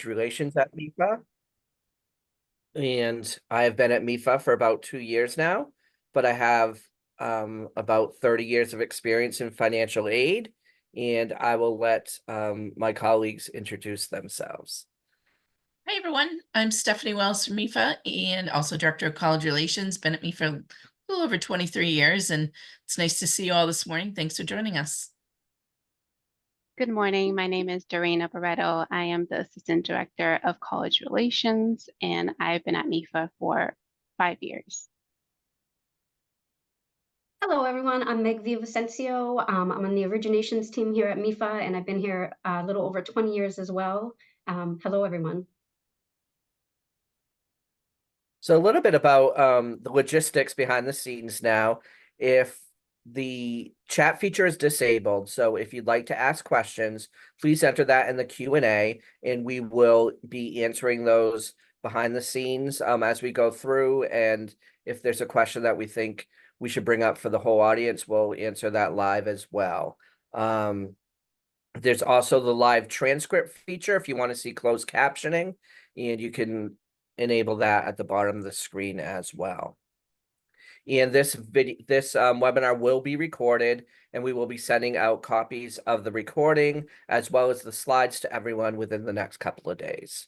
Relations at MEFA. And I've been at MEFA for about 2 years now, but I have about 30 years of experience in financial aid, and I will let my colleagues introduce themselves. Hi, everyone. I'm Stephanie Wells from MEFA and also Director of College Relations. Been at MEFA a little over 23 years, and it's nice to see you all this morning. Thanks for joining us. Good morning. My name is Dorena Barreto. I am the Assistant Director of College Relations, and I've been at MEFA for 5 years. Hello, everyone. I'm Meg Villavicencio. I'm on the originations team here at MEFA, and I've been here a little over 20 years as well. Hello, everyone. So a little bit about the logistics behind the scenes now. If the chat feature is disabled, so if you'd like to ask questions, please enter that in the Q&A, and we will be answering those behind the scenes as we go through. And if there's a question that we think we should bring up for the whole audience, we'll answer that live as well. There's also the live transcript feature if you want to see closed captioning, and you can enable that at the bottom of the screen as well. And this webinar will be recorded, and we will be sending out copies of the recording as well as the slides to everyone within the next couple of days.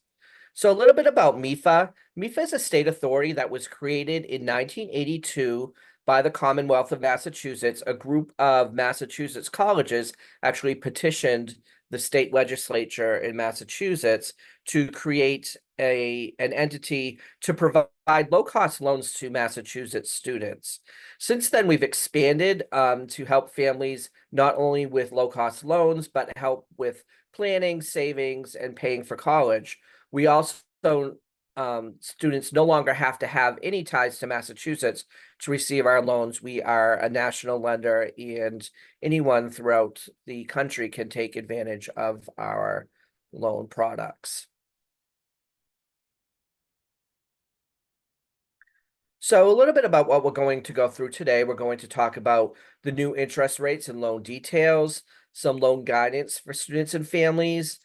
So a little bit about MEFA. MEFA is a state authority that was created in 1982 by the Commonwealth of Massachusetts. A group of Massachusetts colleges actually petitioned the state legislature in Massachusetts to create an entity to provide low-cost loans to Massachusetts students. Since then, we've expanded to help families not only with low-cost loans, but help with planning, savings, and paying for college. We also, students no longer have to have any ties to Massachusetts to receive our loans. We are a national lender, and anyone throughout the country can take advantage of our loan products. So a little bit about what we're going to go through today. We're going to talk about the new interest rates and loan details, some loan guidance for students and families,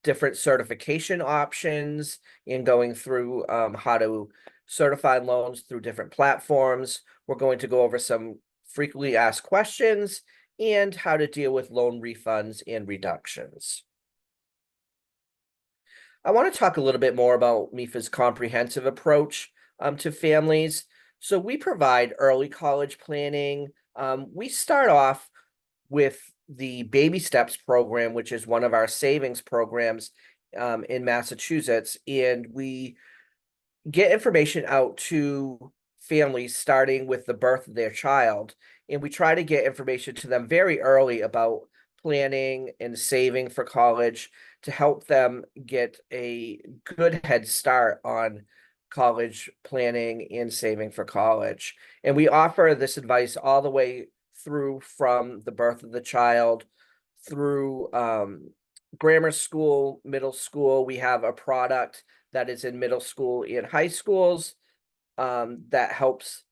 different certification options, and going through how to certify loans through different platforms. We're going to go over some frequently asked questions and how to deal with loan refunds and reductions. I want to talk a little bit more about MEFA's comprehensive approach to families. So we provide early college planning. We start off with the Baby Steps program, which is one of our savings programs in Massachusetts, and we get information out to families starting with the birth of their child, and we try to get information to them very early about planning and saving for college to help them get a good head start on college planning and saving for college. And we offer this advice all the way through from the birth of the child through grammar school, middle school. We have a product that is in middle school and high schools that helps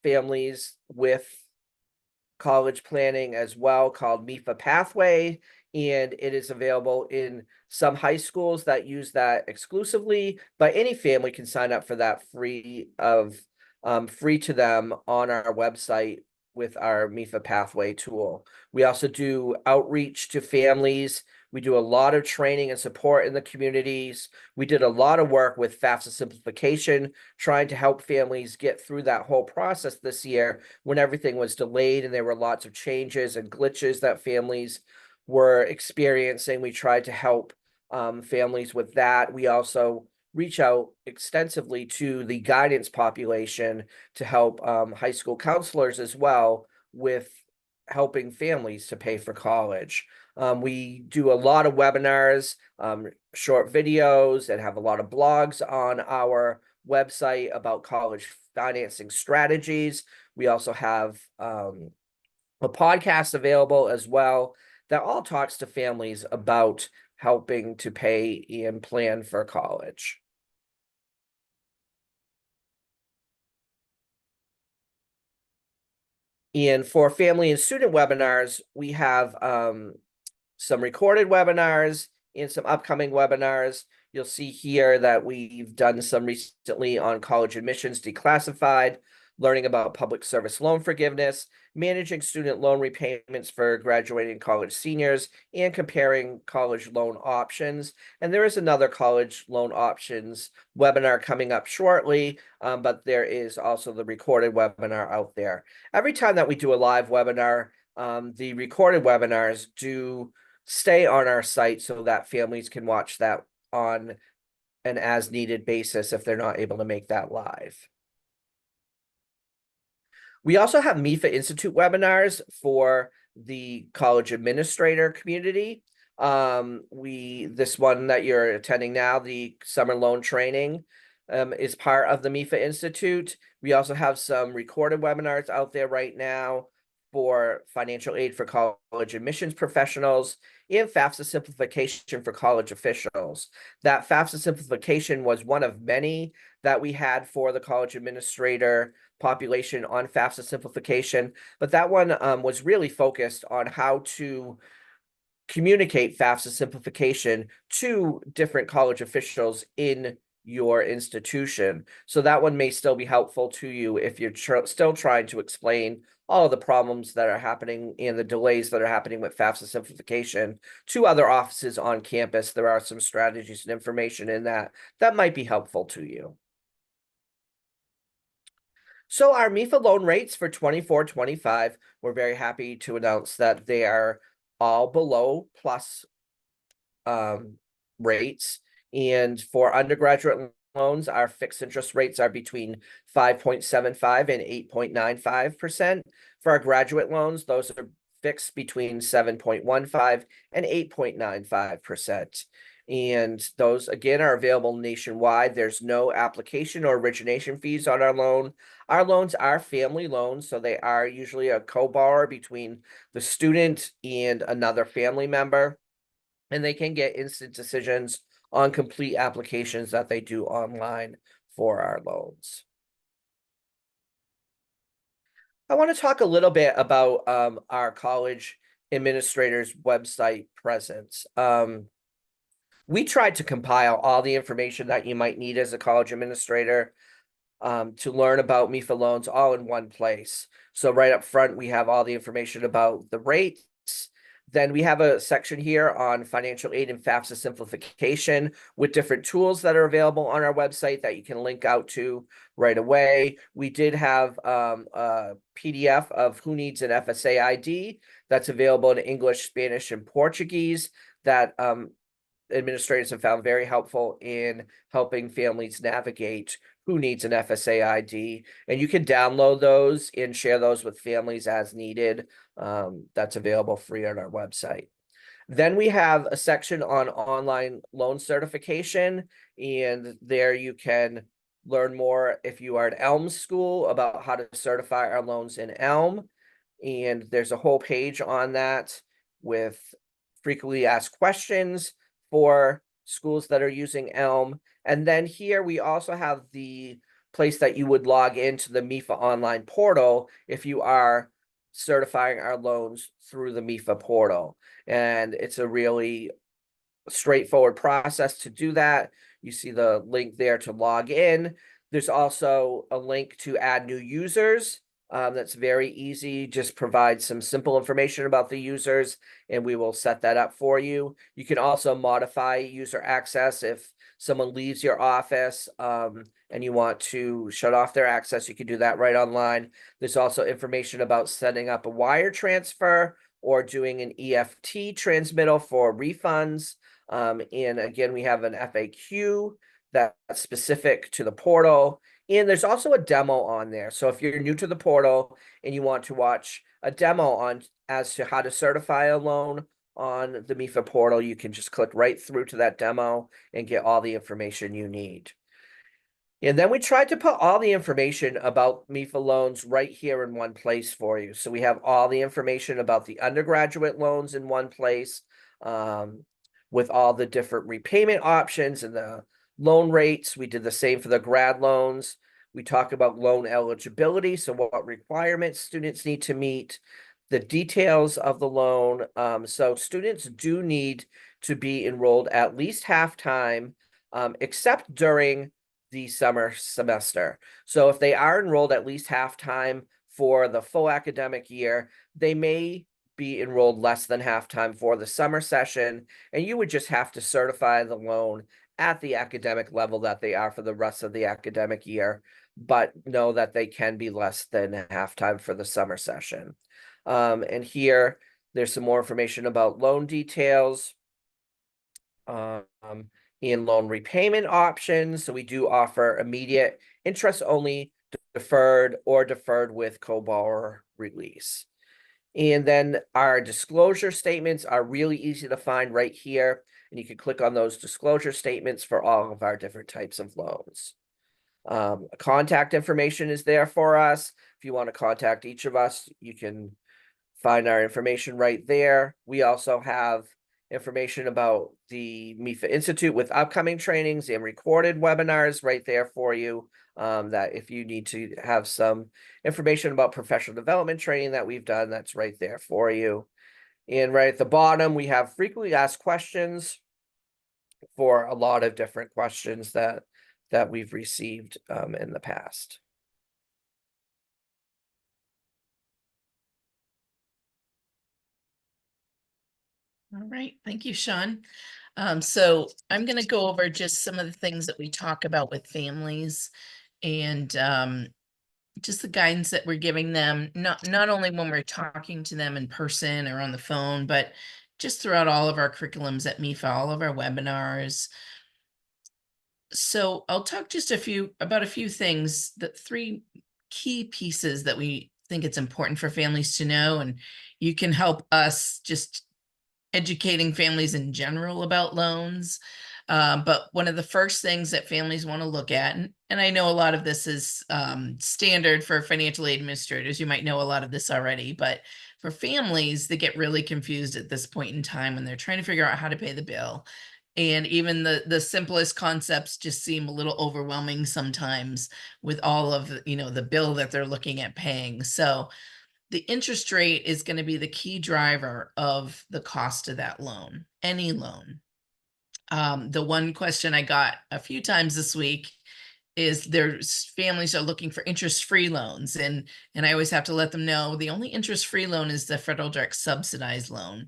families with college planning as well, called MEFA Pathway, and it is available in some high schools that use that exclusively, but any family can sign up for that free to them on our website with our MEFA Pathway tool. We also do outreach to families. We do a lot of training and support in the communities. We did a lot of work with FAFSA simplification, trying to help families get through that whole process this year when everything was delayed and there were lots of changes and glitches that families were experiencing. We tried to help families with that. We also reach out extensively to the guidance population to help high school counselors as well with helping families to pay for college. We do a lot of webinars, short videos, and have a lot of blogs on our website about college financing strategies. We also have a podcast available as well that all talks to families about helping to pay and plan for college. And for family and student webinars, we have some recorded webinars and some upcoming webinars. You'll see here that we've done some recently on college admissions declassified, learning about public service loan forgiveness, managing student loan repayments for graduating college seniors, and comparing college loan options. And there is another college loan options webinar coming up shortly, but there is also the recorded webinar out there. Every time that we do a live webinar, the recorded webinars do stay on our site so that families can watch that on an as needed basis if they're not able to make that live. We also have MEFA Institute webinars for the college administrator community. This one that you're attending now, the summer loan training, is part of the MEFA Institute. We also have some recorded webinars out there right now for financial aid for college admissions professionals and FAFSA simplification for college officials. That FAFSA simplification was one of many that we had for the college administrator population on FAFSA simplification, but that one was really focused on how to communicate FAFSA simplification to different college officials in your institution. So that one may still be helpful to you if you're still trying to explain all of the problems that are happening and the delays that are happening with FAFSA simplification to other offices on campus. There are some strategies and information in that might be helpful to you. So our MEFA loan rates for 24-25, we're very happy to announce that they are all below plus rates. And for undergraduate loans, our fixed interest rates are between 5.75 and 8.95%. For our graduate loans, those are fixed between 7.15 and 8.95%. And those, again, are available nationwide. There's no application or origination fees on our loan. Our loans are family loans, so they are usually a co-borrower between the student and another family member. And they can get instant decisions on complete applications that they do online for our loans. I want to talk a little bit about our college administrators' website presence. We tried to compile all the information that you might need as a college administrator to learn about MEFA loans all in one place. So right up front, we have all the information about the rates. Then we have a section here on financial aid and FAFSA simplification with different tools that are available on our website that you can link out to right away. We did have a PDF of who needs an FSA ID that's available in English, Spanish, and Portuguese that administrators have found very helpful in helping families navigate who needs an FSA ID. And you can download those and share those with families as needed. That's available free on our website. Then we have a section on online loan certification, and there you can learn more if you are at Elm School about how to certify our loans in Elm. And there's a whole page on that with frequently asked questions for schools that are using Elm. And then here we also have the place that you would log into the MEFA online portal if you are certifying our loans through the MEFA portal. And it's a really straightforward process to do that. You see the link there to log in. There's also a link to add new users. That's very easy. Just provide some simple information about the users and we will set that up for you. You can also modify user access if someone leaves your office and you want to shut off their access. You can do that right online. There's also information about setting up a wire transfer or doing an EFT transmittal for refunds. And again, we have an FAQ that's specific to the portal. And there's also a demo on there. So if you're new to the portal and you want to watch a demo on as to how to certify a loan on the MEFA portal, you can just click right through to that demo and get all the information you need. And then we tried to put all the information about MEFA loans right here in one place for you. So we have all the information about the undergraduate loans in one place with all the different repayment options and the loan rates. We did the same for the grad loans. We talk about loan eligibility, so what requirements students need to meet, the details of the loan. So students do need to be enrolled at least half-time, except during the summer semester. So if they are enrolled at least half-time for the full academic year, they may be enrolled less than half-time for the summer session, and you would just have to certify the loan at the academic level that they are for the rest of the academic year, but know that they can be less than half-time for the summer session. And here, there's some more information about loan details and loan repayment options. So we do offer immediate interest only, deferred, or deferred with co-borrower release. And then our disclosure statements are really easy to find right here. And you can click on those disclosure statements for all of our different types of loans. Contact information is there for us. If you want to contact each of us, you can find our information right there. We also have information about the MEFA Institute with upcoming trainings and recorded webinars right there for you. That if you need to have some information about professional development training that we've done, that's right there for you. And right at the bottom, we have frequently asked questions for a lot of different questions that we've received in the past. All right, thank you, Sean. So I'm going to go over just some of the things that we talk about with families and just the guidance that we're giving them, not only when we're talking to them in person or on the phone, but just throughout all of our curriculums at MEFA, all of our webinars. So I'll talk just about a few things, the 3 key pieces that we think it's important for families to know, and you can help us just educating families in general about loans. But one of the first things that families want to look at, and I know a lot of this is standard for financial aid administrators, you might know a lot of this already, but for families, they get really confused at this point in time when they're trying to figure out how to pay the bill. And even the simplest concepts just seem a little overwhelming sometimes with all of the bill that they're looking at paying. So the interest rate is going to be the key driver of the cost of that loan, any loan. The one question I got a few times this week is there's families are looking for interest-free loans, and I always have to let them know the only interest-free loan is the federal direct subsidized loan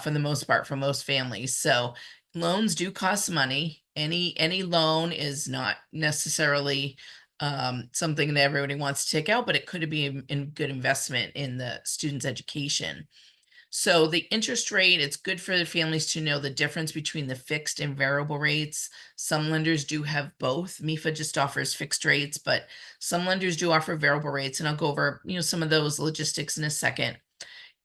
for the most part for most families. So loans do cost money. Any loan is not necessarily something that everybody wants to take out, but it could be a good investment in the student's education. So the interest rate, it's good for the families to know the difference between the fixed and variable rates. Some lenders do have both. MEFA just offers fixed rates, but some lenders do offer variable rates, and I'll go over some of those logistics in a second.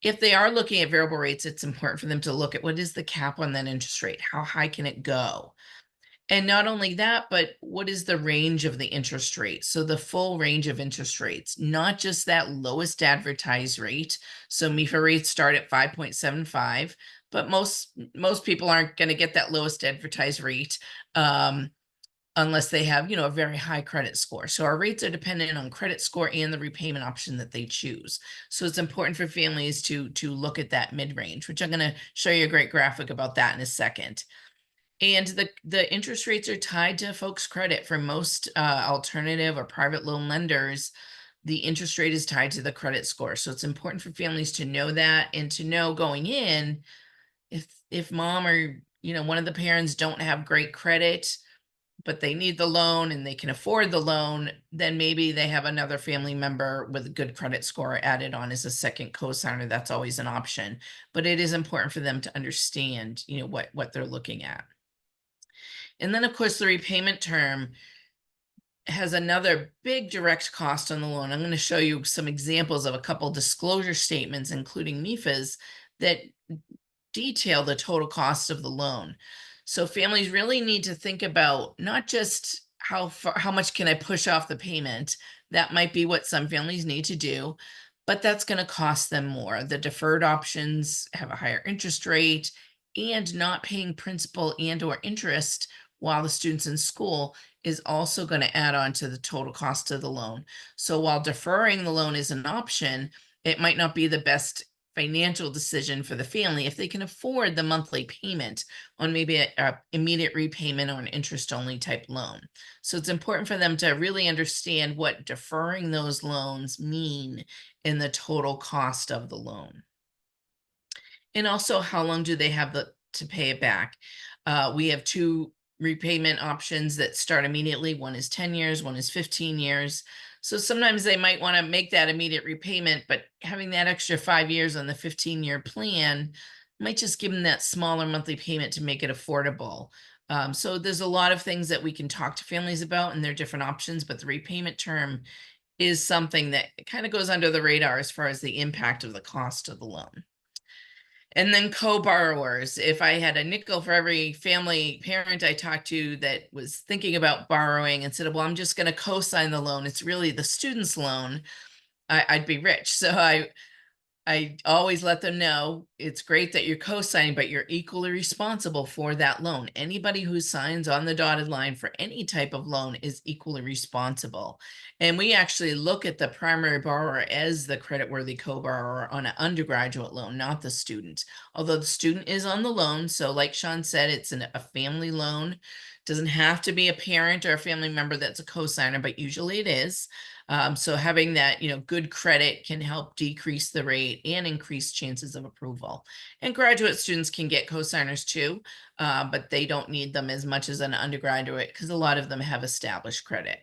If they are looking at variable rates, it's important for them to look at what is the cap on that interest rate? How high can it go? And not only that, but what is the range of the interest rate? So the full range of interest rates, not just that lowest advertised rate. So MEFA rates start at 5.75, but most people aren't going to get that lowest advertised rate unless they have, a very high credit score. So our rates are dependent on credit score and the repayment option that they choose. So it's important for families to look at that mid-range, which I'm going to show you a great graphic about that in a second. And the interest rates are tied to folks' credit. For most alternative or private loan lenders, the interest rate is tied to the credit score. So it's important for families to know that, and to know going in, if mom or one of the parents don't have great credit, but they need the loan and they can afford the loan, then maybe they have another family member with a good credit score added on as a second co-signer. That's always an option, but it is important for them to understand what they're looking at. And then, of course, the repayment term has another big direct cost on the loan. I'm going to show you some examples of a couple disclosure statements, including MEFA's, that detail the total cost of the loan. So families really need to think about not just how much can I push off the payment. That might be what some families need to do, but that's going to cost them more. The deferred options have a higher interest rate, and not paying principal and or interest while the student's in school is also going to add on to the total cost of the loan. So while deferring the loan is an option, it might not be the best financial decision for the family if they can afford the monthly payment on maybe a immediate repayment or an interest-only type loan. So it's important for them to really understand what deferring those loans mean in the total cost of the loan. And also, how long do they have to pay it back? We have two repayment options that start immediately. One is 10 years, one is 15 years. So sometimes they might want to make that immediate repayment, but having that extra 5 years on the 15-year plan might just give them that smaller monthly payment to make it affordable. So there's a lot of things that we can talk to families about, and there are different options, but the repayment term is something that kind of goes under the radar as far as the impact of the cost of the loan. And then co-borrowers. If I had a nickel for every family parent I talked to that was thinking about borrowing and said, well, I'm just going to co-sign the loan, it's really the student's loan, I'd be rich. So I always let them know it's great that you're co-signing, but you're equally responsible for that loan. Anybody who signs on the dotted line for any type of loan is equally responsible. And we actually look at the primary borrower as the creditworthy co-borrower on an undergraduate loan, not the student. Although the student is on the loan, so like Sean said, it's a family loan. Doesn't have to be a parent or a family member that's a co-signer, but usually it is. So having that, good credit can help decrease the rate and increase chances of approval. And graduate students can get co-signers too, but they don't need them as much as an undergraduate because a lot of them have established credit.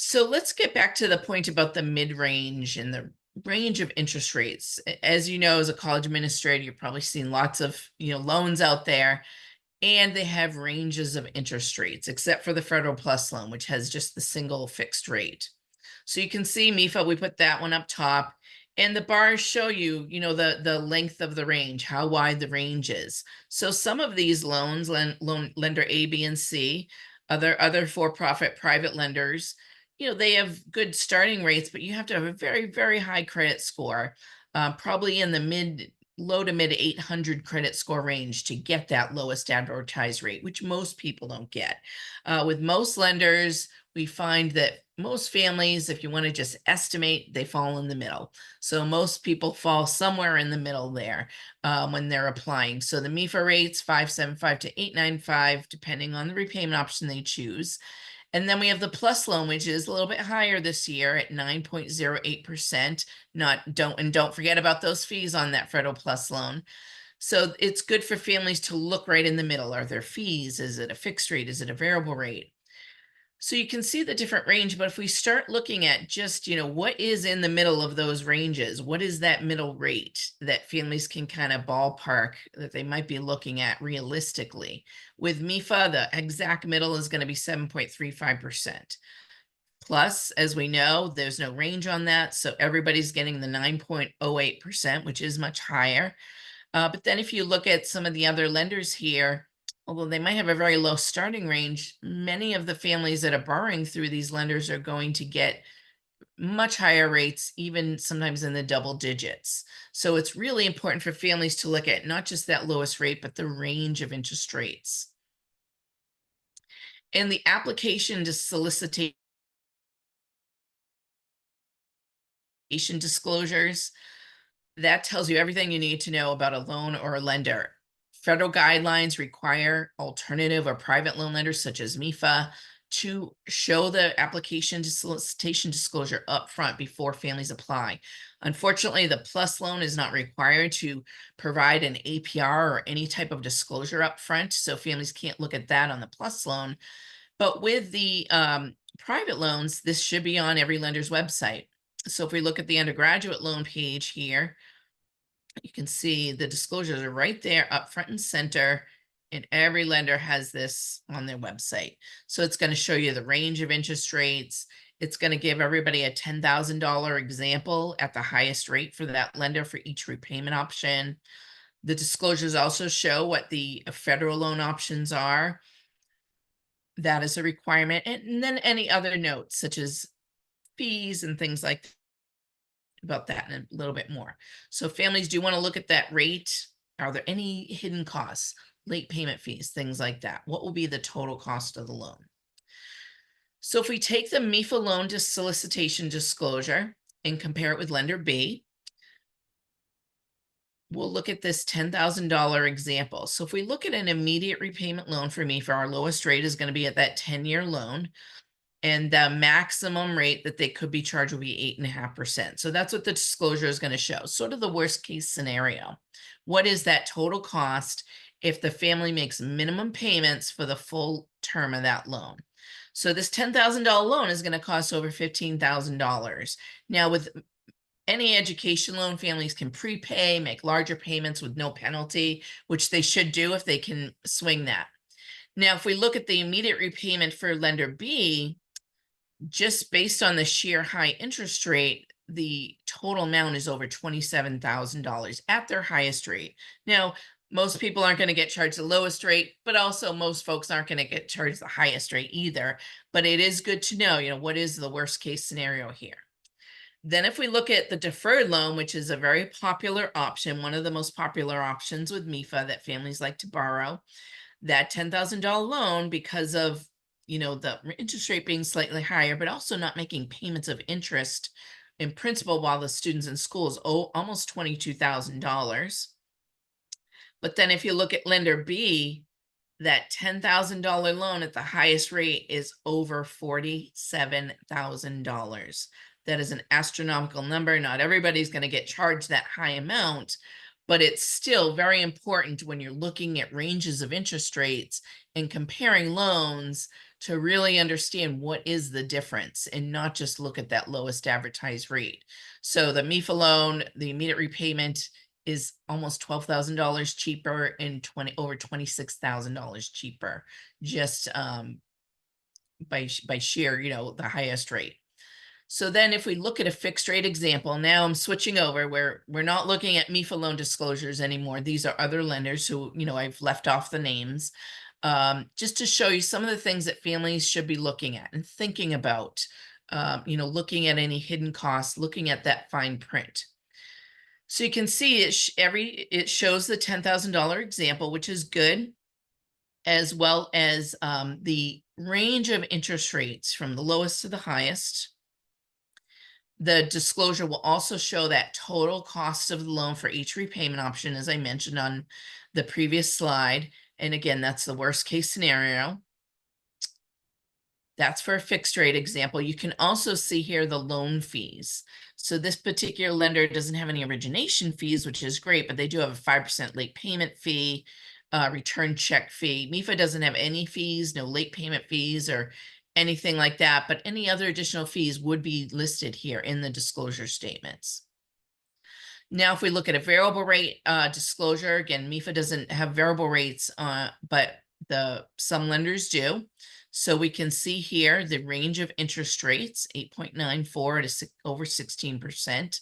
So let's get back to the point about the mid-range and the range of interest rates. As you know, as a college administrator, you've probably seen lots of, loans out there. And they have ranges of interest rates, except for the Federal Plus loan, which has just the single fixed rate. So you can see MEFA, we put that one up top. And the bars show you, the length of the range, how wide the range is. So some of these loans, lender A, B, and C, other for-profit private lenders, they have good starting rates, but you have to have a very, very high credit score, probably in the low to mid 800 credit score range to get that lowest advertised rate, which most people don't get. With most lenders, we find that most families, if you want to just estimate, they fall in the middle. So most people fall somewhere in the middle there when they're applying. So the MEFA rates 575 to 895, depending on the repayment option they choose. And then we have the plus loan, which is a little bit higher this year at 9.08%. Don't forget about those fees on that Federal Plus loan. So it's good for families to look right in the middle. Are there fees? Is it a fixed rate? Is it a variable rate? So you can see the different range, but if we start looking at just, what is in the middle of those ranges, what is that middle rate that families can kind of ballpark that they might be looking at realistically? With MEFA, the exact middle is going to be 7.35%. Plus, as we know, there's no range on that. So everybody's getting the 9.08%, which is much higher. But then if you look at some of the other lenders here, although they might have a very low starting range, many of the families that are borrowing through these lenders are going to get much higher rates, even sometimes in the double digits. So it's really important for families to look at not just that lowest rate, but the range of interest rates. And the application to solicitation disclosures, that tells you everything you need to know about a loan or a lender. Federal guidelines require alternative or private loan lenders such as MEFA to show the application to solicitation disclosure upfront before families apply. Unfortunately, the Plus loan is not required to provide an APR or any type of disclosure upfront, so families can't look at that on the Plus loan. But with the private loans, this should be on every lender's website. So if we look at the undergraduate loan page here, you can see the disclosures are right there up front and center, and every lender has this on their website. So it's going to show you the range of interest rates. It's going to give everybody a $10,000 example at the highest rate for that lender for each repayment option. The disclosures also show what the federal loan options are. That is a requirement. And then any other notes such as fees and things like that. About that in a little bit more. So families do want to look at that rate. Are there any hidden costs, late payment fees, things like that? What will be the total cost of the loan? So if we take the MEFA loan to solicitation disclosure and compare it with lender B, we'll look at this $10,000 example. So if we look at an immediate repayment loan for me, for our lowest rate is going to be at that 10-year loan. And the maximum rate that they could be charged will be 8.5%. So that's what the disclosure is going to show. Sort of the worst case scenario. What is that total cost if the family makes minimum payments for the full term of that loan? So this $10,000 loan is going to cost over $15,000. Now, with any education loan, families can prepay, make larger payments with no penalty, which they should do if they can swing that. Now, if we look at the immediate repayment for lender B, just based on the sheer high interest rate, the total amount is over $27,000 at their highest rate. Now, most people aren't going to get charged the lowest rate, but also most folks aren't going to get charged the highest rate either. But it is good to know, what is the worst case scenario here. Then if we look at the deferred loan, which is a very popular option, one of the most popular options with MEFA that families like to borrow, that $10,000 loan, because of the interest rate being slightly higher, but also not making payments of interest in principal while the student's in school, is almost $22,000. But then if you look at lender B, that $10,000 loan at the highest rate is over $47,000. That is an astronomical number. Not everybody's going to get charged that high amount, but it's still very important when you're looking at ranges of interest rates and comparing loans to really understand what is the difference and not just look at that lowest advertised rate. So the MEFA loan, the immediate repayment is almost $12,000 cheaper and over $26,000 cheaper, just by sheer, the highest rate. So then if we look at a fixed rate example, now I'm switching over where we're not looking at MEFA loan disclosures anymore. These are other lenders who, I've left off the names, just to show you some of the things that families should be looking at and thinking about, looking at any hidden costs, looking at that fine print. So you can see it shows the $10,000 example, which is good, as well as the range of interest rates from the lowest to the highest. The disclosure will also show that total cost of the loan for each repayment option, as I mentioned on the previous slide. And again, that's the worst case scenario. That's for a fixed rate example. You can also see here the loan fees. So this particular lender doesn't have any origination fees, which is great, but they do have a 5% late payment fee, return check fee. MEFA doesn't have any fees, no late payment fees or anything like that, but any other additional fees would be listed here in the disclosure statements. Now, if we look at a variable rate disclosure, again, MEFA doesn't have variable rates, but some lenders do. So we can see here the range of interest rates, 8.94 to over 16%.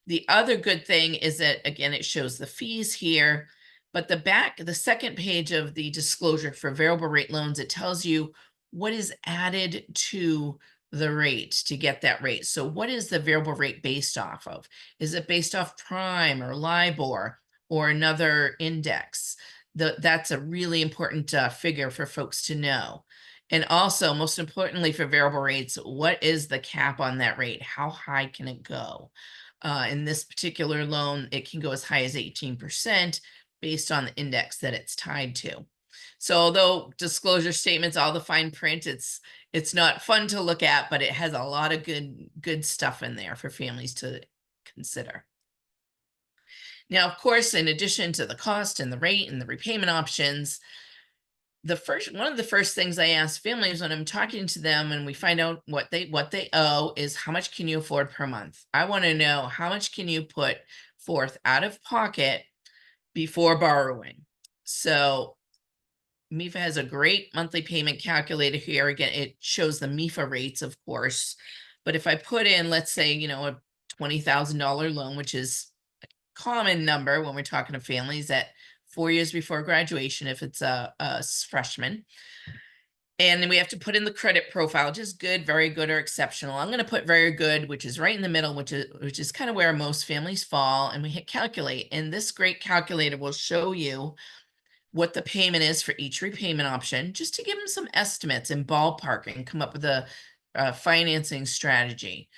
The other good thing is that, again, it shows the fees here, but the second page of the disclosure for variable rate loans, it tells you what is added to the rate to get that rate. So what is the variable rate based off of? Is it based off prime or LIBOR or another index? That's a really important figure for folks to know. And also, most importantly for variable rates, what is the cap on that rate? How high can it go? In this particular loan, it can go as high as 18% based on the index that it's tied to. So although disclosure statements, all the fine print, it's not fun to look at, but it has a lot of good stuff in there for families to consider. Now, of course, in addition to the cost and the rate and the repayment options, one of the first things I ask families when I'm talking to them and we find out what they owe is, how much can you afford per month? I want to know, how much can you put forth out of pocket before borrowing? So MEFA has a great monthly payment calculator here. Again, it shows the MEFA rates, of course. But if I put in, let's say, a $20,000 loan, which is a common number when we're talking to families at 4 years before graduation, if it's a freshman. And then we have to put in the credit profile, just good, very good, or exceptional. I'm going to put very good, which is right in the middle, which is kind of where most families fall. And we hit calculate. And this great calculator will show you what the payment is for each repayment option, just to give them some estimates and ballpark and come up with a financing strategy.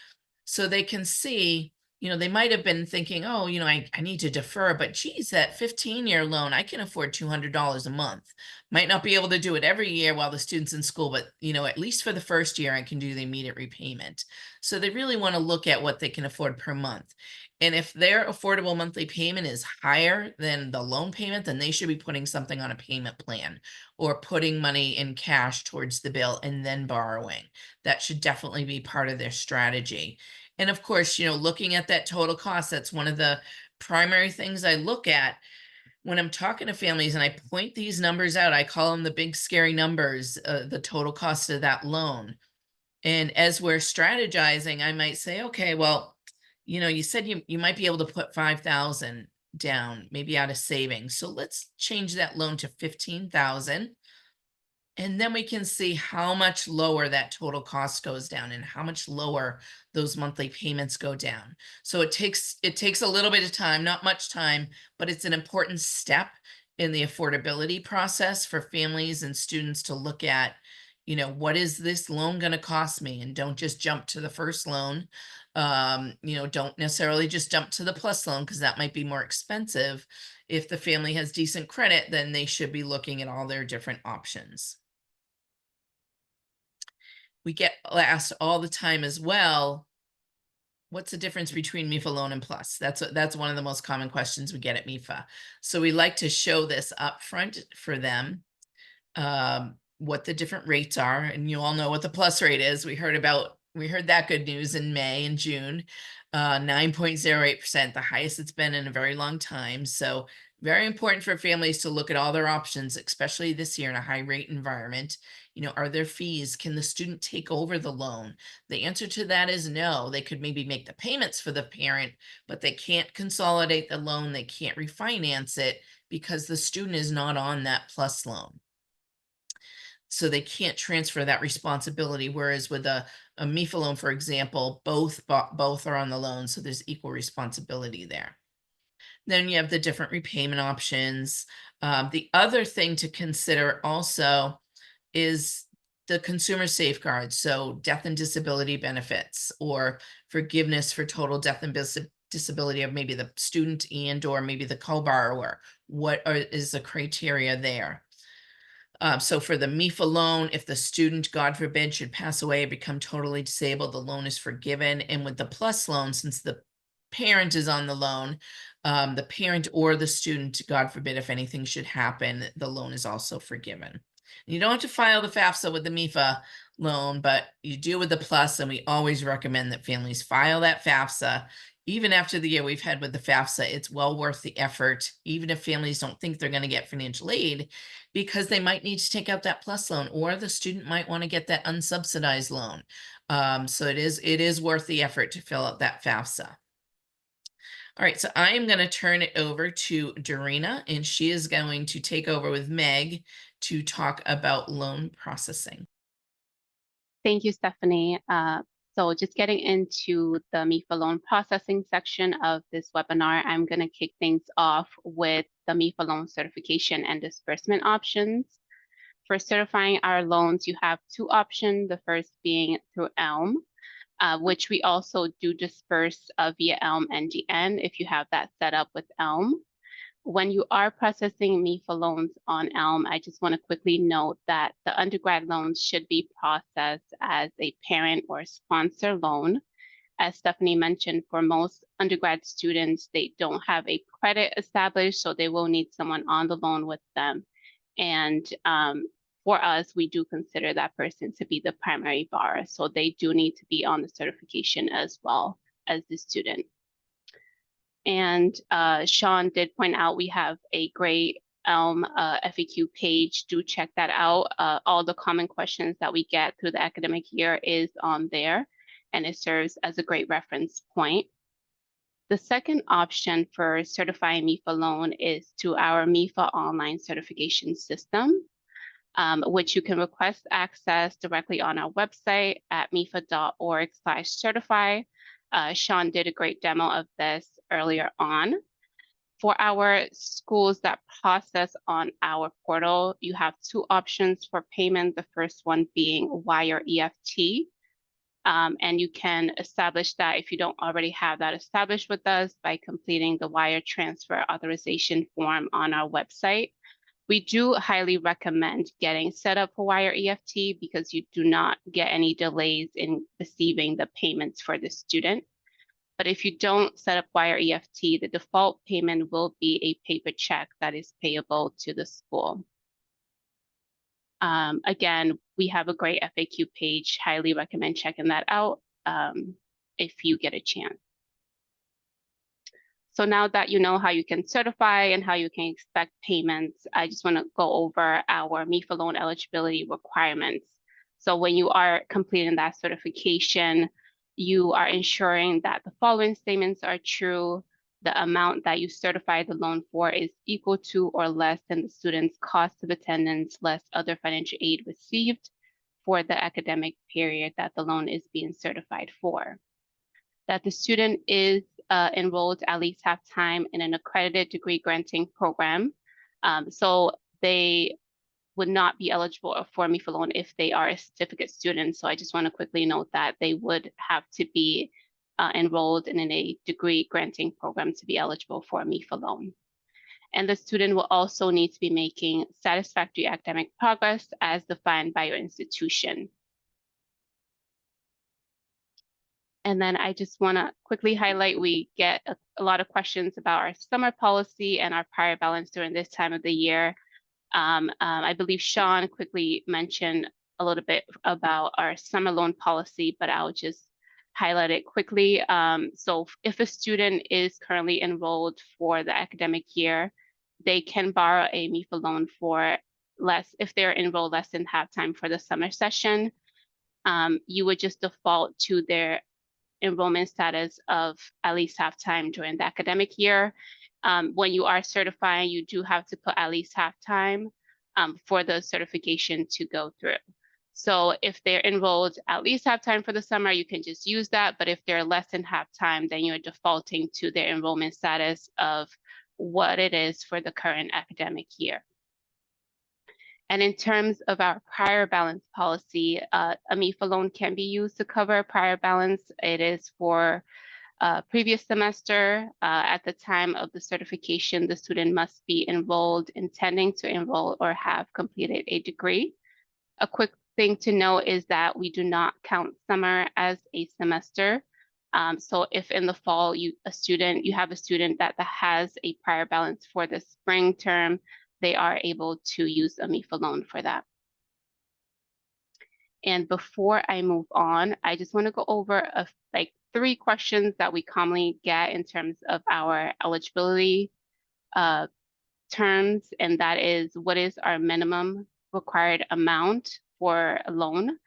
So they can see they might have been thinking, oh, I need to defer, but geez, that 15-year loan, I can afford $200 a month. Might not be able to do it every year while the student's in school, but at least for the first year, I can do the immediate repayment. So they really want to look at what they can afford per month. And if their affordable monthly payment is higher than the loan payment, then they should be putting something on a payment plan or putting money in cash towards the bill and then borrowing. That should definitely be part of their strategy. And of course, looking at that total cost, that's one of the primary things I look at when I'm talking to families, and I point these numbers out. I call them the big scary numbers, the total cost of that loan. And as we're strategizing, I might say, okay, well, you said you might be able to put 5,000 down, maybe out of savings. So let's change that loan to 15,000. And then we can see how much lower that total cost goes down and how much lower those monthly payments go down. So it takes a little bit of time, not much time, but it's an important step in the affordability process for families and students to look at, what is this loan going to cost me? And don't just jump to the first loan. Don't necessarily just jump to the plus loan, because that might be more expensive. If the family has decent credit, then they should be looking at all their different options. We get asked all the time as well, what's the difference between MEFA Loan and Plus? That's one of the most common questions we get at MEFA. So we like to show this up front for them, what the different rates are. And you all know what the Plus rate is. We heard that good news in May and June, 9.08%, the highest it's been in a very long time. So very important for families to look at all their options, especially this year in a high rate environment. Are there fees? Can the student take over the loan? The answer to that is no. They could maybe make the payments for the parent, but they can't consolidate the loan. They can't refinance it because the student is not on that plus loan. So they can't transfer that responsibility. Whereas with a MEFA loan, for example, both are on the loan. So there's equal responsibility there. Then you have the different repayment options. The other thing to consider also is the consumer safeguards. So death and disability benefits, or forgiveness for total death and disability of maybe the student and or maybe the co-borrower. What is the criteria there? So for the MEFA loan, if the student, God forbid, should pass away or become totally disabled, the loan is forgiven. And with the plus loan, since the parent is on the loan, the parent or the student, God forbid, if anything should happen, the loan is also forgiven. You don't have to file the FAFSA with the MEFA loan, but you do with the plus, and we always recommend that families file that FAFSA. Even after the year we've had with the FAFSA, it's well worth the effort, even if families don't think they're going to get financial aid, because they might need to take out that plus loan, or the student might want to get that unsubsidized loan. So it is worth the effort to fill out that FAFSA. All right, so I am going to turn it over to Dorina, and she is going to take over with Meg to talk about loan processing. Thank you, Stephanie. So just getting into the MEFA loan processing section of this webinar, I'm going to kick things off with the MEFA loan certification and disbursement options. For certifying our loans, you have two options, the first being through ELM, which we also do disperse via ELM NGN if you have that set up with ELM. When you are processing MEFA loans on ELM, I just want to quickly note that the undergrad loans should be processed as a parent or sponsor loan. As Stephanie mentioned, for most undergrad students, they don't have a credit established, so they will need someone on the loan with them. And for us, we do consider that person to be the primary borrower, so they do need to be on the certification as well as the student. And Sean did point out we have a great ELM FAQ page. Do check that out. All the common questions that we get through the academic year is on there, and it serves as a great reference point. The second option for certifying MEFA loan is to our MEFA online certification system, which you can request access directly on our website at mefa.org/certify. Sean did a great demo of this earlier on. For our schools that process on our portal, you have two options for payment. The first one being wire EFT. And you can establish that if you don't already have that established with us by completing the wire transfer authorization form on our website. We do highly recommend getting set up for wire EFT because you do not get any delays in receiving the payments for the student. But if you don't set up wire EFT, the default payment will be a paper check that is payable to the school. Again, we have a great FAQ page. Highly recommend checking that out if you get a chance. So now that you know how you can certify and how you can expect payments, I just want to go over our MEFA loan eligibility requirements. So when you are completing that certification, you are ensuring that the following statements are true. The amount that you certify the loan for is equal to or less than the student's cost of attendance less other financial aid received for the academic period that the loan is being certified for. That the student is enrolled at least half-time in an accredited degree granting program. So they would not be eligible for MEFA loan if they are a certificate student. So I just want to quickly note that they would have to be enrolled in a degree granting program to be eligible for a MEFA loan. And the student will also need to be making satisfactory academic progress as defined by your institution. And then I just want to quickly highlight, we get a lot of questions about our summer policy and our prior balance during this time of the year. I believe Sean quickly mentioned a little bit about our summer loan policy, but I'll just highlight it quickly. So if a student is currently enrolled for the academic year, they can borrow a MEFA loan for less, if they're enrolled less than half-time for the summer session. You would just default to their enrollment status of at least half-time during the academic year. When you are certifying, you do have to put at least half-time for the certification to go through. So if they're enrolled at least half-time for the summer, you can just use that. But if they're less than half-time, then you're defaulting to their enrollment status of what it is for the current academic year. And in terms of our prior balance policy, a MEFA loan can be used to cover prior balance. It is for previous semester. At the time of the certification, the student must be enrolled, intending to enroll, or have completed a degree. A quick thing to note is that we do not count summer as a semester. So if in the fall you have a student that has a prior balance for the spring term, they are able to use a MEFA loan for that. And before I move on, I just want to go over like 3 questions that we commonly get in terms of our eligibility terms, and that is, what is our minimum required amount for a loan?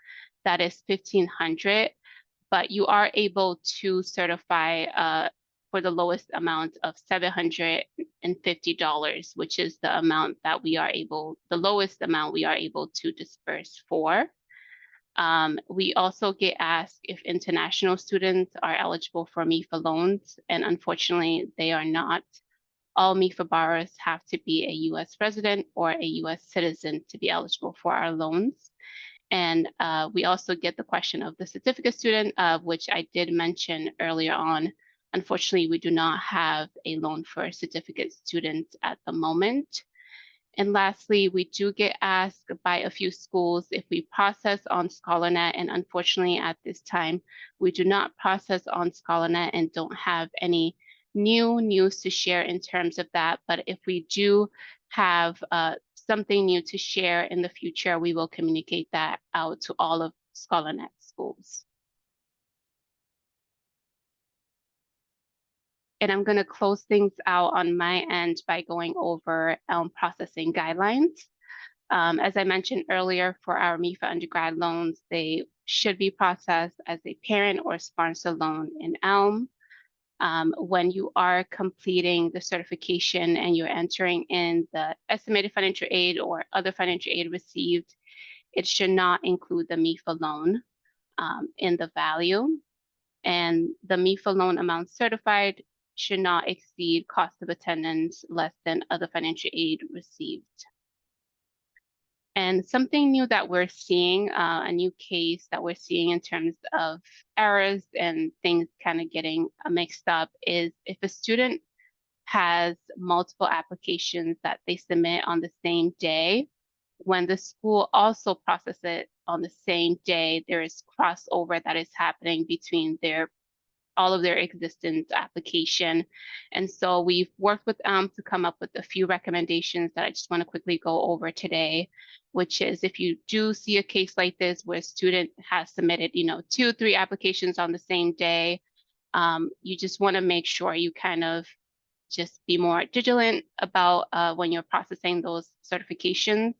That is $1,500, but you are able to certify for the lowest amount of $750, which is the amount that the lowest amount we are able to disperse for. We also get asked if international students are eligible for MEFA loans, and unfortunately, they are not. All MEFA borrowers have to be a U.S. resident or a U.S. citizen to be eligible for our loans. And we also get the question of the certificate student, which I did mention earlier on. Unfortunately, we do not have a loan for certificate students at the moment. And lastly, we do get asked by a few schools if we process on ScholarNet, and unfortunately at this time, we do not process on ScholarNet and don't have any new news to share in terms of that. But if we do have something new to share in the future, we will communicate that out to all of ScholarNet schools. And I'm going to close things out on my end by going over processing guidelines. As I mentioned earlier, for our MEFA undergrad loans, they should be processed as a parent or sponsor loan in ELM. When you are completing the certification and you're entering in the estimated financial aid or other financial aid received, it should not include the MEFA loan in the value. And the MEFA loan amount certified should not exceed cost of attendance less than other financial aid received. And something new that we're seeing, a new case that we're seeing in terms of errors and things kind of getting mixed up, is if a student has multiple applications that they submit on the same day, when the school also processes it on the same day, there is crossover that is happening between all of their existing application. And so we've worked with to come up with a few recommendations that I just want to quickly go over today, which is if you do see a case like this where a student has submitted, 2, 3 applications on the same day, you just want to make sure you kind of just be more vigilant about when you're processing those certifications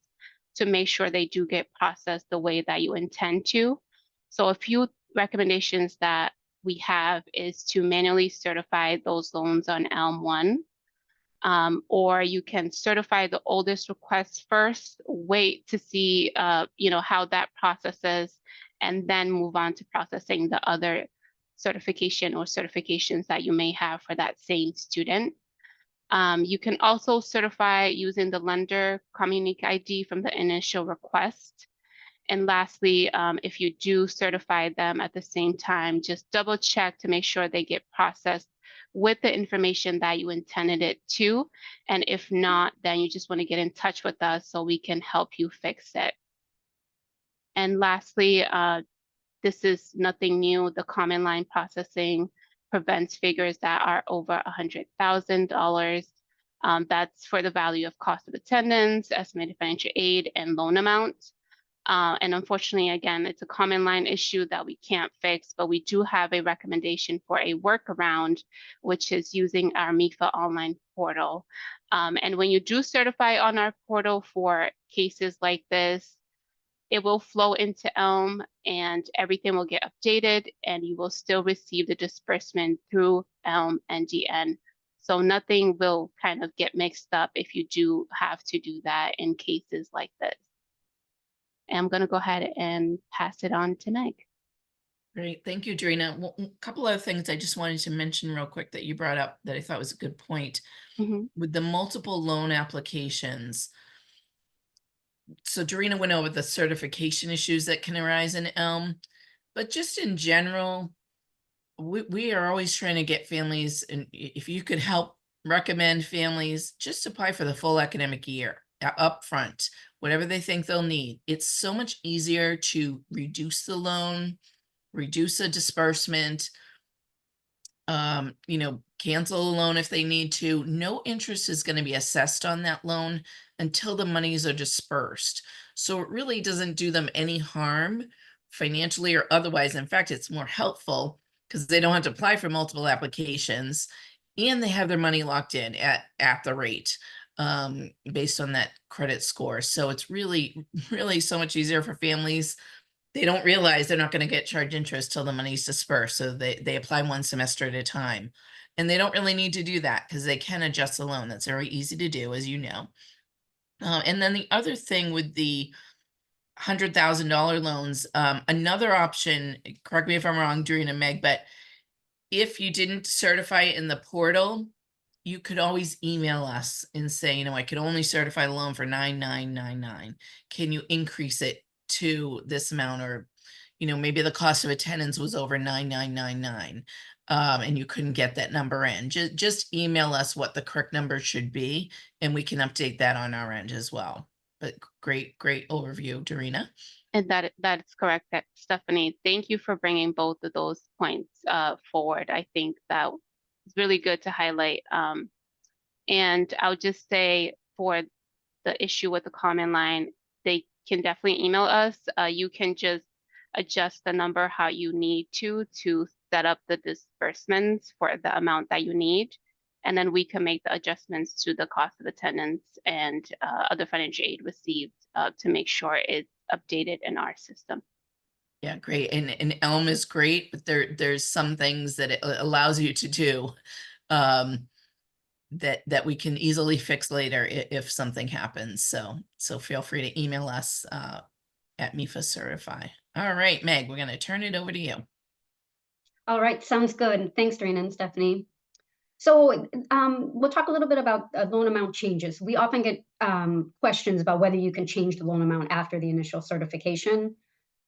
to make sure they do get processed the way that you intend to. So a few recommendations that we have is to manually certify those loans on ELM 1, or you can certify the oldest requests first, wait to see how that processes, and then move on to processing the other certification or certifications that you may have for that same student. You can also certify using the lender communique ID from the initial request. And lastly, if you do certify them at the same time, just double check to make sure they get processed with the information that you intended it to. And if not, then you just want to get in touch with us so we can help you fix it. And lastly, this is nothing new. The common line processing prevents figures that are over $100,000. That's for the value of cost of attendance, estimated financial aid, and loan amount. And unfortunately, again, it's a common line issue that we can't fix, but we do have a recommendation for a workaround, which is using our MEFA online portal. And when you do certify on our portal for cases like this, it will flow into ELM and everything will get updated, and you will still receive the disbursement through ELM NDN. So nothing will kind of get mixed up if you do have to do that in cases like this. And I'm going to go ahead and pass it on to Meg. Great. Thank you, Dorina. Well, a couple other things I just wanted to mention real quick that you brought up that I thought was a good point. With the multiple loan applications. So Dorina went over the certification issues that can arise in ELM, but just in general, we are always trying to get families, and if you could help recommend families just apply for the full academic year up front, whatever they think they'll need. It's so much easier to reduce the loan, reduce a disbursement, cancel a loan if they need to. No interest is going to be assessed on that loan until the monies are dispersed. So it really doesn't do them any harm financially or otherwise. In fact, it's more helpful because they don't have to apply for multiple applications and they have their money locked in at the rate based on that credit score. So it's really, really so much easier for families. They don't realize they're not going to get charged interest till the money's dispersed. So they apply one semester at a time. And they don't really need to do that because they can adjust the loan. That's very easy to do, as you know. And then the other thing with the $100,000 loans, another option, correct me if I'm wrong, Dorina and Meg, but if you didn't certify it in the portal, you could always email us and say, I could only certify the loan for $9,999. Can you increase it to this amount? Or, maybe the cost of attendance was over $9,999, and you couldn't get that number in. Just email us what the correct number should be, and we can update that on our end as well. But great overview, Dorina. And that is correct, Stephanie. Thank you for bringing both of those points forward. I think that is really good to highlight. And I'll just say for the issue with the common line, they can definitely email us. You can just adjust the number how you need to set up the disbursements for the amount that you need. And then we can make the adjustments to the cost of attendance and other financial aid received to make sure it's updated in our system. Yeah, great. And ELM is great, but there's some things that it allows you to do that we can easily fix later if something happens. So feel free to email us at MEFA Certify. All right, Meg, we're going to turn it over to you. All right, sounds good. Thanks, Dorina and Stephanie. So we'll talk a little bit about loan amount changes. We often get questions about whether you can change the loan amount after the initial certification.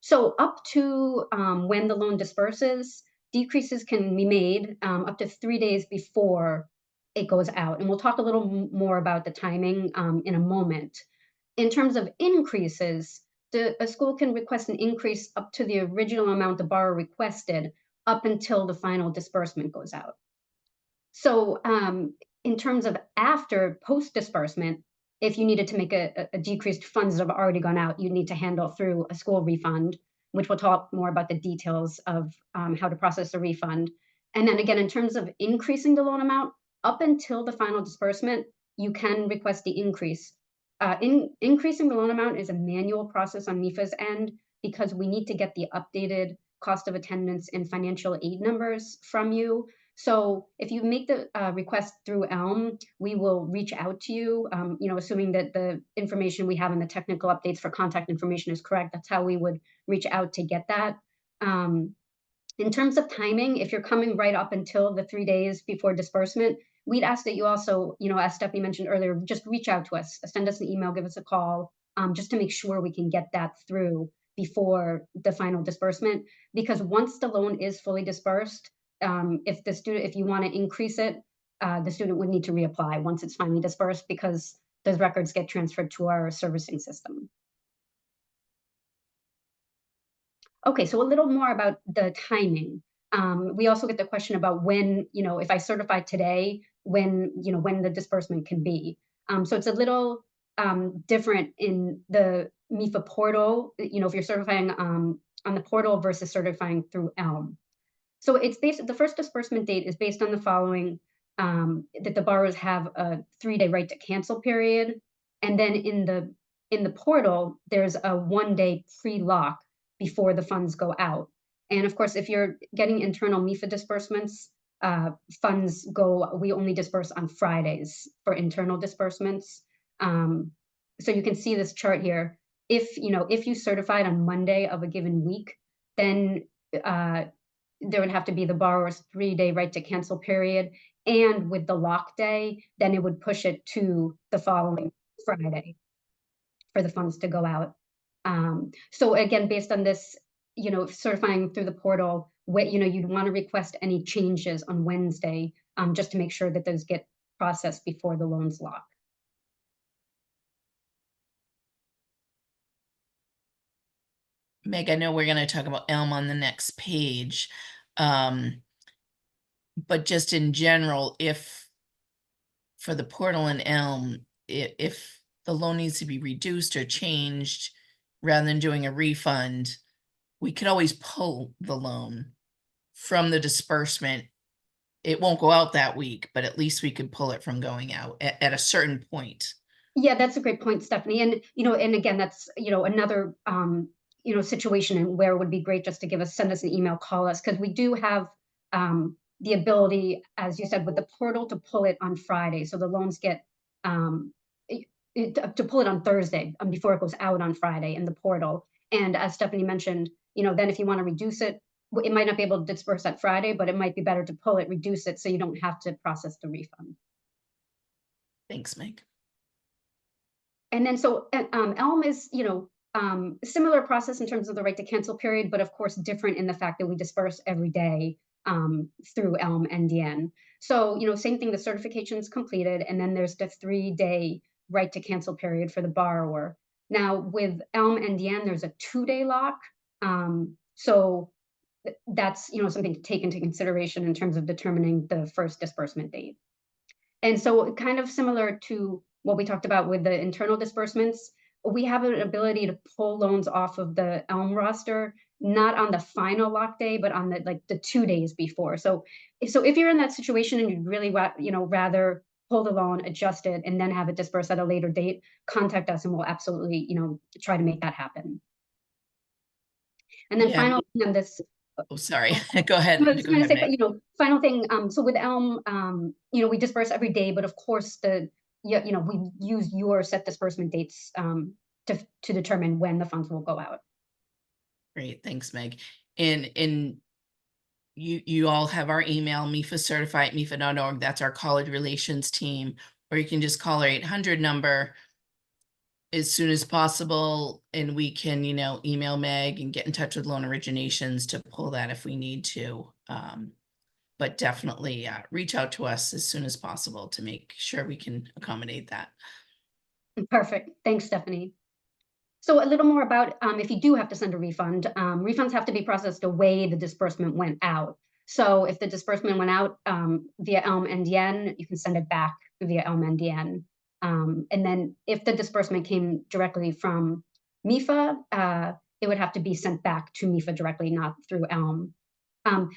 So up to when the loan disperses, decreases can be made up to 3 days before it goes out. And we'll talk a little more about the timing in a moment. In terms of increases, a school can request an increase up to the original amount the borrower requested up until the final disbursement goes out. So in terms of after post disbursement, if you needed to make a decreased funds that have already gone out, you need to handle through a school refund, which we'll talk more about the details of how to process the refund. And then again, in terms of increasing the loan amount, up until the final disbursement, you can request the increase. Increasing the loan amount is a manual process on MEFA's end because we need to get the updated cost of attendance and financial aid numbers from you. So if you make the request through ELM, we will reach out to you, assuming that the information we have in the technical updates for contact information is correct. That's how we would reach out to get that. In terms of timing, if you're coming right up until the 3 days before disbursement, we'd ask that you also, as Stephanie mentioned earlier, just reach out to us, send us an email, give us a call, just to make sure we can get that through before the final disbursement. Because once the loan is fully dispersed, if you want to increase it, the student would need to reapply once it's finally dispersed because those records get transferred to our servicing system. Okay, so a little more about the timing. We also get the question about when, if I certify today, when the disbursement can be. So it's a little different in the MEFA portal, if you're certifying on the portal versus certifying through ELM. So it's the first disbursement date is based on the following, that the borrowers have a 3-day right to cancel period. And then in the portal, there's a 1-day pre-lock before the funds go out. And of course, if you're getting internal MEFA disbursements, we only disperse on Fridays for internal disbursements. So you can see this chart here. If you certified on Monday of a given week, then there would have to be the borrower's 3-day right to cancel period. And with the lock day, then it would push it to the following Friday for the funds to go out. So again, based on this, certifying through the portal, you'd want to request any changes on Wednesday, just to make sure that those get processed before the loans lock. Meg, I know we're going to talk about ELM on the next page. But just in general, if for the portal and ELM, if the loan needs to be reduced or changed rather than doing a refund, we could always pull the loan from the disbursement. It won't go out that week, but at least we could pull it from going out at a certain point. Yeah, that's a great point, Stephanie. And, and again, that's, another, situation where it would be great just to send us an email, call us, because we do have the ability, as you said, with the portal to pull it on Friday. So the loans get to pull it on Thursday before it goes out on Friday in the portal. And as Stephanie mentioned, then if you want to reduce it, it might not be able to disperse that Friday, but it might be better to pull it, reduce it, so you don't have to process the refund. Thanks, Meg. And then so ELM is, similar process in terms of the right to cancel period, but of course different in the fact that we disperse every day through ELM NDN. So, same thing, the certification is completed, and then there's the 3-day right to cancel period for the borrower. Now with ELM NDN, there's a 2-day lock. So that's, something to take into consideration in terms of determining the first disbursement date. And so kind of similar to what we talked about with the internal disbursements, we have an ability to pull loans off of the ELM roster, not on the final lock day, but on the 2 days before. So if you're in that situation and you'd really rather pull the loan, adjust it, and then have it dispersed at a later date, contact us and we'll absolutely, try to make that happen. And then finally on this. Oh, sorry. Go ahead. I was going to say, final thing. So with ELM, we disperse every day, but of course we use your set disbursement dates to determine when the funds will go out. Great, thanks, Meg. In you all have our email, mefacertified@mefa.org. That's our college relations team, or you can just call our 800 number as soon as possible, and we can, email Meg and get in touch with loan originations to pull that if we need to. But definitely reach out to us as soon as possible to make sure we can accommodate that. Perfect. Thanks, Stephanie. So a little more about if you do have to send a refund, refunds have to be processed the way the disbursement went out. So if the disbursement went out via Elm NDN, you can send it back via Elm NDN. And then if the disbursement came directly from MEFA, it would have to be sent back to MEFA directly, not through Elm.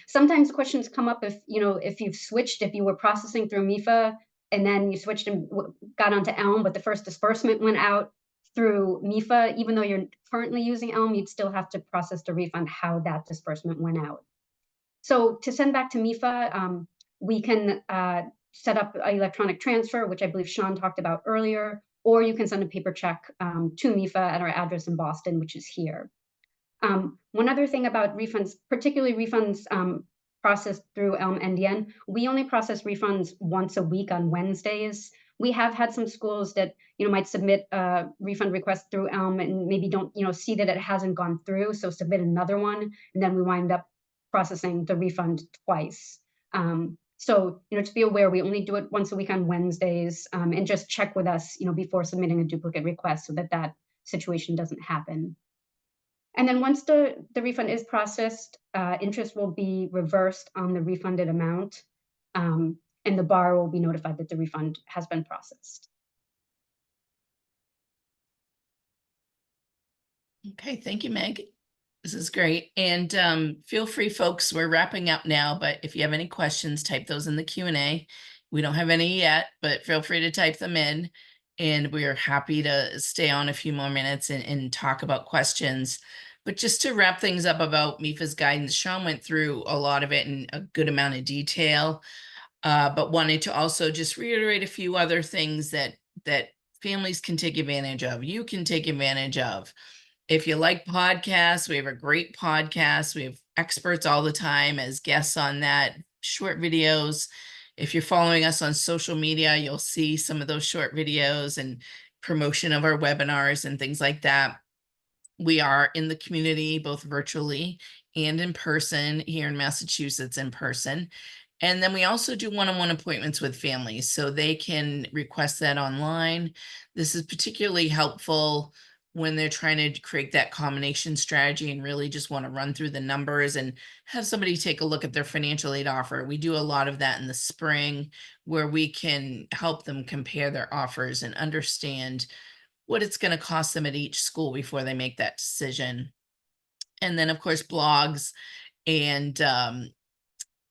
Sometimes questions come up if you've switched, if you were processing through MEFA and then you switched and got onto Elm, but the first disbursement went out through MEFA, even though you're currently using Elm, you'd still have to process the refund how that disbursement went out. So to send back to MEFA, we can set up an electronic transfer, which I believe Sean talked about earlier, or you can send a paper check to MEFA at our address in Boston, which is here. One other thing about refunds, particularly refunds processed through Elm NDN, we only process refunds once a week on Wednesdays. We have had some schools that might submit a refund request through Elm and maybe don't see that it hasn't gone through, so submit another one, and then we wind up processing the refund twice. So just be aware we only do it once a week on Wednesdays, and just check with us before submitting a duplicate request so that that situation doesn't happen. And then once the refund is processed, interest will be reversed on the refunded amount, and the borrower will be notified that the refund has been processed. Okay, thank you, Meg. This is great. And feel free, folks, we're wrapping up now, but if you have any questions, type those in the Q&A. We don't have any yet, but feel free to type them in. And we are happy to stay on a few more minutes and talk about questions. But just to wrap things up about MEFA's guidance, Sean went through a lot of it in a good amount of detail, but wanted to also just reiterate a few other things that families can take advantage of, you can take advantage of. If you like podcasts, we have a great podcast. We have experts all the time as guests on that, short videos. If you're following us on social media, you'll see some of those short videos and promotion of our webinars and things like that. We are in the community, both virtually and in person here in Massachusetts in person. And then we also do one-on-one appointments with families, so they can request that online. This is particularly helpful when they're trying to create that combination strategy and really just want to run through the numbers and have somebody take a look at their financial aid offer. We do a lot of that in the spring where we can help them compare their offers and understand what it's going to cost them at each school before they make that decision. And then, of course, blogs and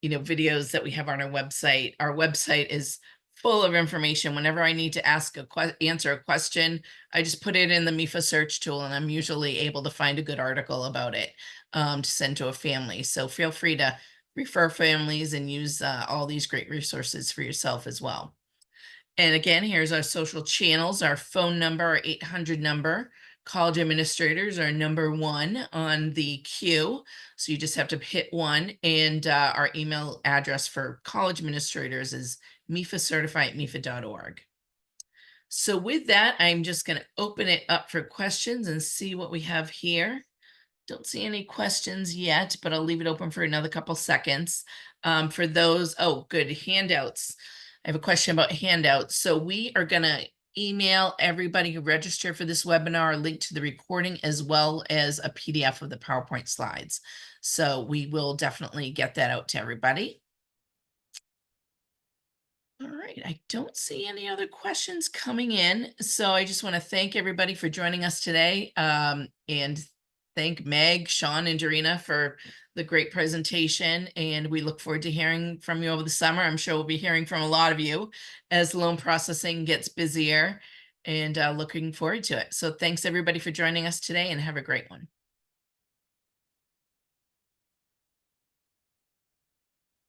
videos that we have on our website. Our website is full of information. Whenever I need to answer a question, I just put it in the MEFA search tool, and I'm usually able to find a good article about it to send to a family. So feel free to refer families and use all these great resources for yourself as well. And again, here's our social channels, our phone number, our 800 number. College administrators are number 1 on the queue. So you just have to hit 1. And our email address for college administrators is mefacertified@mefa.org. So with that, I'm just going to open it up for questions and see what we have here. Don't see any questions yet, but I'll leave it open for another couple seconds. For those, oh, good, handouts. I have a question about handouts. So we are going to email everybody who registered for this webinar a link to the recording as well as a PDF of the PowerPoint slides. So we will definitely get that out to everybody. All right, I don't see any other questions coming in. So I just want to thank everybody for joining us today, and thank Meg, Sean, and Dorina for the great presentation. And we look forward to hearing from you over the summer. I'm sure we'll be hearing from a lot of you as loan processing gets busier, and looking forward to it. So thanks everybody for joining us today, and have a great one.